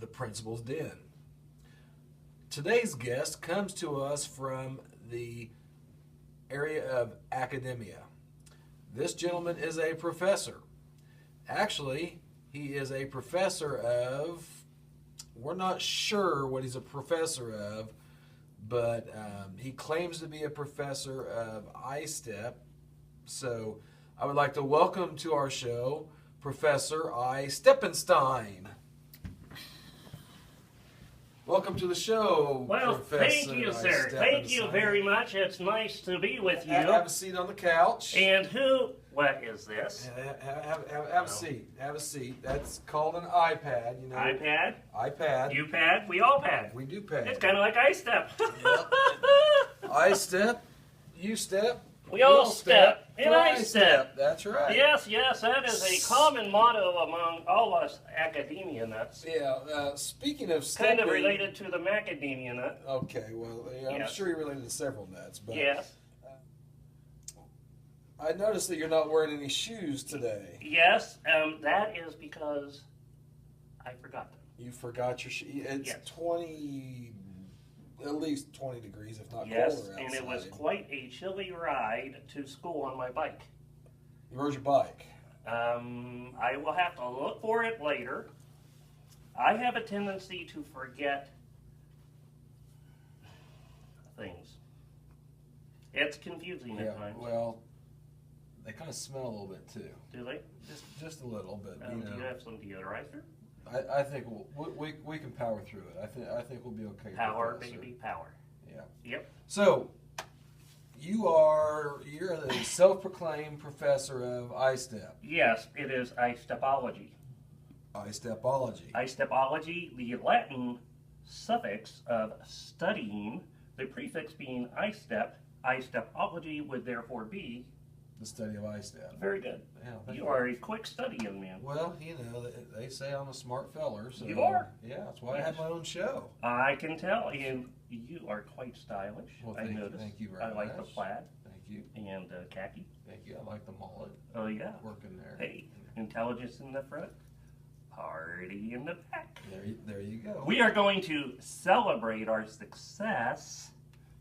the Principal's Den. Today's guest comes to us from the area of academia. This gentleman is a professor. Actually, he is a professor of, we're not sure what he's a professor of, but he claims to be a professor of ISTEP. So I would like to welcome to our show Professor Istepinstine. Welcome to the show, well, Professor thank you, sir. Thank you very much. It's nice to be with you. Have a seat on the couch. And what is this? Have a seat. Have a seat. That's called an iPad. You know. iPad? iPad. You pad? We all pad. We do pad. It's kind of like ISTEP. I step, you step. We all step, and I step. That's right. Yes, that is a common motto among all us academia nuts. Yeah, speaking of stepping... Kind of related to the macadamia nut. Okay, well, I'm sure you're related to several nuts, but... Yes. I noticed that you're not wearing any shoes today. Yes, that is because I forgot them. You forgot your shoes. It's 20... At least 20 degrees, if not colder outside. And it was quite a chilly ride to school on my bike. Where's your bike? I will have to look for it later. I have a tendency to forget things. It's confusing at times. Well, they kind of smell a little bit too. Do they? Just a little bit. Do you have some deodorizer? I think we can power through it. I think we'll be okay. Power, baby, power. Yeah. Yep. So, you're the self-proclaimed professor of ISTEP. Yes, it is ISTEPology. ISTEPology. ISTEPology, the Latin suffix of studying, the prefix being ISTEP. ISTEPology would therefore be the study of ISTEP. Very good. Yeah, you are a quick study, young man. Well, you know, they say I'm a smart feller. So, you are. Yeah, that's why I have my own show. I can tell, and you are quite stylish. Well, I noticed. Thank you very much. I like the plaid. Thank you. And khaki. Thank you. I like the mullet. Oh, yeah. Working there. Hey, intelligence in the front, party in the back. There you go. We are going to celebrate our success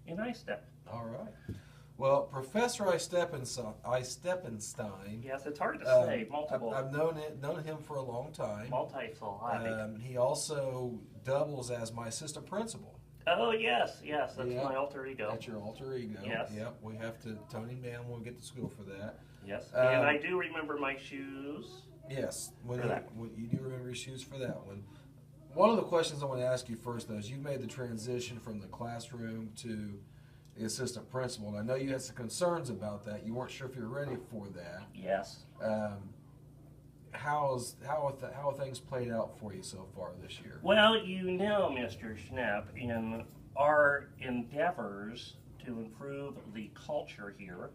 in ISTEP. All right. Well, Professor Istepinstine. Yes, it's hard to say. Multiple. I've known him for a long time. Multisyllabic. He also doubles as my assistant principal. Oh yes, that's my alter ego. That's your alter ego. Yes. Yep. We have to tone him down when we get to school for that. Yes. And I do remember my shoes. Yes. You do remember your shoes for that one. One of the questions I want to ask you first, though, is you made the transition from the classroom to the assistant principal, and I know you had some concerns about that. You weren't sure if you were ready for that. Yes. How have things played out for you so far this year? Well, you know, Mr. Schnapp, in our endeavors to improve the culture here,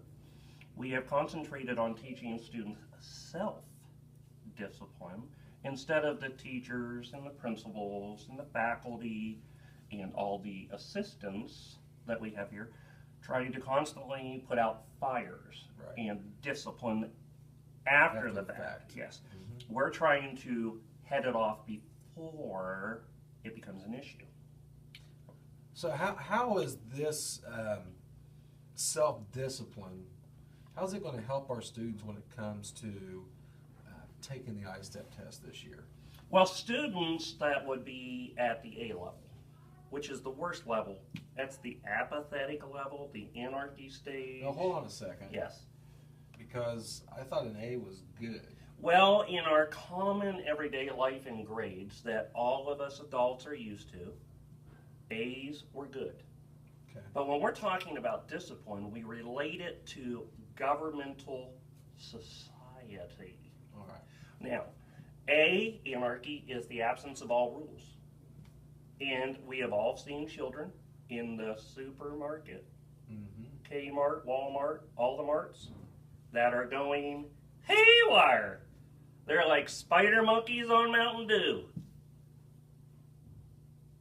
we have concentrated on teaching students self-discipline instead of the teachers and the principals and the faculty and all the assistants that we have here, trying to constantly put out fires and discipline after the fact. Yes. Mm-hmm. We're trying to head it off before it becomes an issue. So how is this self-discipline, how's it going to help our students when it comes to taking the ISTEP test this year? Well, students that would be at the A level, which is the worst level. That's the apathetic level, the anarchy stage. Now, hold on a second. Yes. Because I thought an A was good. Well, in our common everyday life and grades that all of us adults are used to, A's were good. Okay. But when we're talking about discipline, we relate it to governmental society. All right. Now, A, anarchy, is the absence of all rules. And we have all seen children in the supermarket, Kmart, Walmart, all the marts, that are going haywire. They're like spider monkeys on Mountain Dew.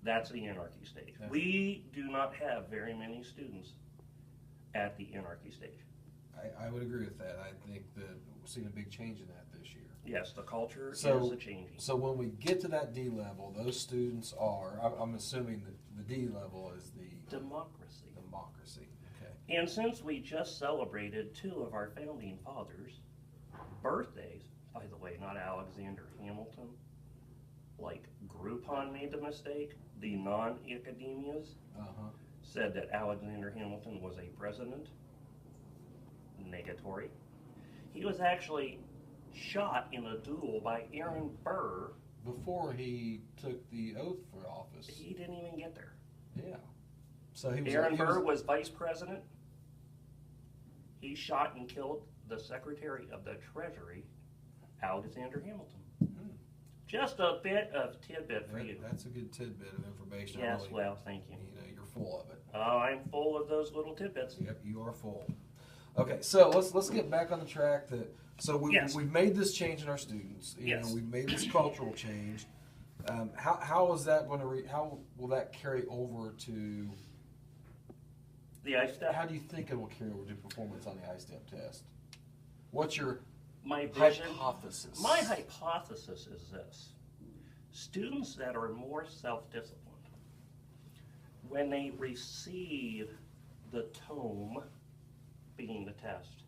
That's the anarchy stage. We do not have very many students at the anarchy stage. I would agree with that. I think that we're seeing a big change in that this year. Yes, the culture is a changing. So when we get to that D level, those students are, I'm assuming that the D level is the Democracy. democracy. Okay. And since we just celebrated 2 of our founding fathers' birthdays, by the way, not Alexander Hamilton, like Groupon made the mistake, the non-academias said that Alexander Hamilton was a president. Negatory. He was actually shot in a duel by Aaron Burr. Before he took the oath for office. He didn't even get there. Yeah. So Aaron Burr was vice president. He shot and killed the Secretary of the Treasury, Alexander Hamilton. Just a bit of tidbit for you. That's a good tidbit of information. Yes, really, well, thank you. You know, you're full of it. I'm full of those little tidbits. Yep, you are full. Okay, so let's get back on the track. We've made this change in our students. You know, we've made this cultural change. How is that going to? How will that carry over to the ISTEP? How do you think it will carry over to performance on the ISTEP test? What's your hypothesis? My hypothesis is this: students that are more self-disciplined, when they receive the tome, being the test,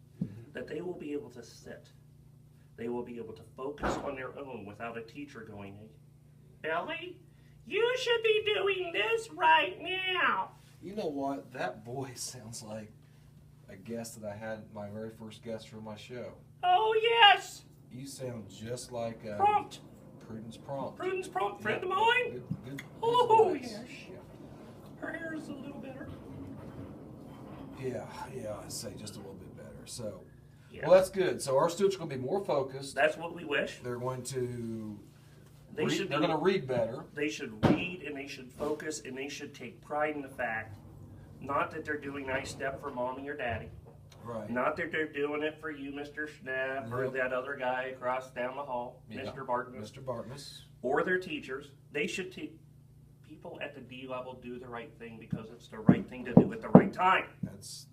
that they will be able to sit. They will be able to focus on their own without a teacher going, Billy, you should be doing this right now. You know what? That voice sounds like a guest that I had, my very first guest for my show. Oh, yes. You sound just like Prompt. Prudence Prompt. Prudence Prompt, friend of mine. Good oh, voice. yes. Her hair is a little better. Yeah, I'd say just a little bit better. So, well, that's good. So our students are going to be more focused. That's what we wish. They're going to they're going to read better. They should read, and they should focus, and they should take pride in the fact, not that they're doing ISTEP for mommy or daddy. Right. Not that they're doing it for you, Mr. Schnapp, or that other guy across down the hall, Mr. Bartmus. Mr. Bartmus. Or their teachers. They should people at the D level do the right thing because it's the right thing to do at the right time.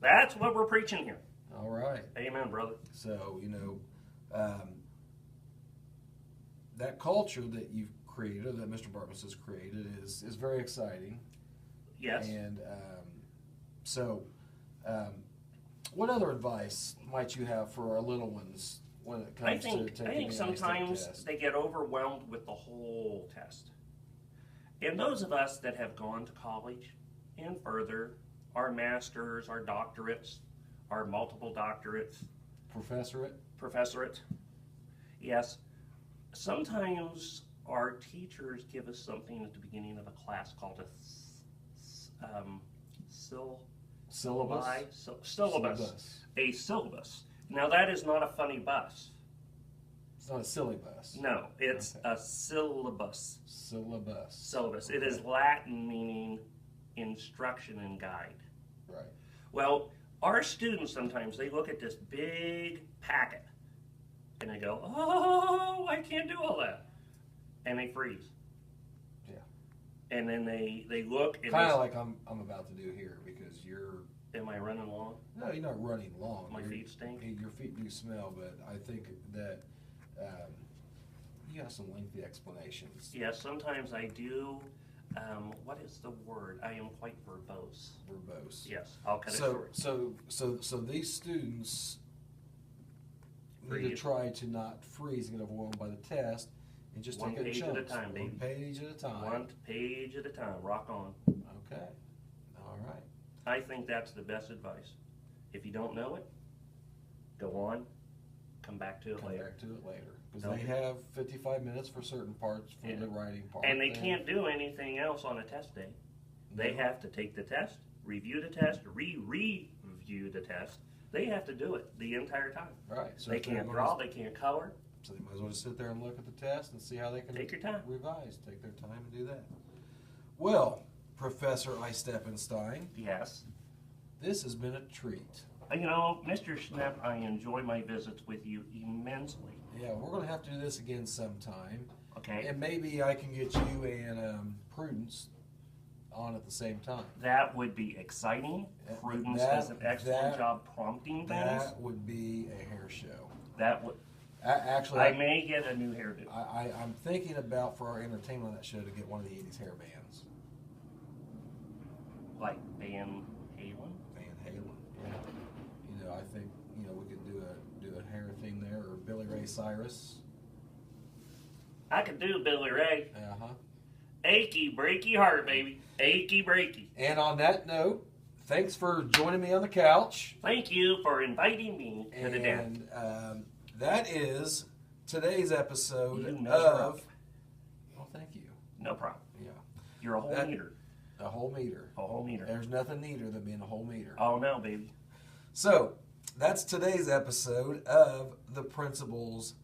That's what we're preaching here. All right. Amen, brother. So, you know, that culture that you've created, or that Mr. Bartmus has created, is very exciting. Yes. And what other advice might you have for our little ones when it comes to taking the ISTEP test? I think sometimes they get overwhelmed with the whole test. And those of us that have gone to college and further, our masters, our doctorates, our multiple doctorates. Professorate. Yes. Sometimes our teachers give us something at the beginning of a class called a syllabus. A syllabus. Now that is not a funny bus. It's not a silly bus. No, it's a syllabus. Syllabus. It is Latin meaning instruction and guide. Right. Well, our students sometimes, they look at this big packet and they go, oh, I can't do all that. And they freeze. Yeah. And then they look. Kind of like I'm about to do here because you're... Am I running long? No, you're not running long. My feet stink? Your feet do smell, but I think that you have some lengthy explanations. Yes, sometimes I do. What is the word? I am quite verbose. Verbose. Yes, I'll cut it short. So these students need to try to not freeze and get overwhelmed by the test and just take it in chunks. One page at a time, baby. 1 page at a time. 1 page at a time. Rock on. Okay. All right. I think that's the best advice. If you don't know it, go on. Come back to it later. Because they have 55 minutes for certain parts for the writing part. And they can't do anything else on a test day. They have to take the test, review the test, re-review the test. They have to do it the entire time. Right. So they can't draw, they can't color. So they might as well just sit there and look at the test and see how they can take your time. Revise. Take their time and do that. Well, Professor Istepinstine. Yes. This has been a treat. You know, Mr. Schnapp, I enjoy my visits with you immensely. Yeah, we're going to have to do this again sometime. Okay. And maybe I can get you and Prudence on at the same time. That would be exciting. Prudence does an excellent job prompting things. That would be a hair show. That would. Actually, I may get a new hairdo. I'm thinking about, for our entertainment on that show, to get one of the 80s hair bands. Like Van Halen? Van Halen, yeah. I think, we could do a hair thing there, or Billy Ray Cyrus. I could do Billy Ray. Uh-huh. Achy breaky heart, baby. Achy breaky. And on that note, thanks for joining me on the couch. Thank you for inviting me to the den. And that is today's episode You of... measure Well, thank you. No problem. Yeah. You're a whole meter. A whole meter. A whole meter. There's nothing neater than being a whole meter. Oh, no, baby. So, that's today's episode of The Principal's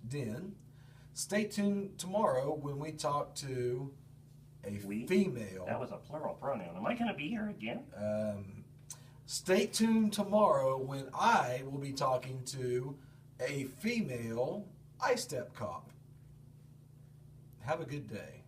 Den. Stay tuned tomorrow when we talk to a female. That was a plural pronoun. Am I going to be here again? Stay tuned tomorrow when I will be talking to a female ISTEP cop. Have a good day.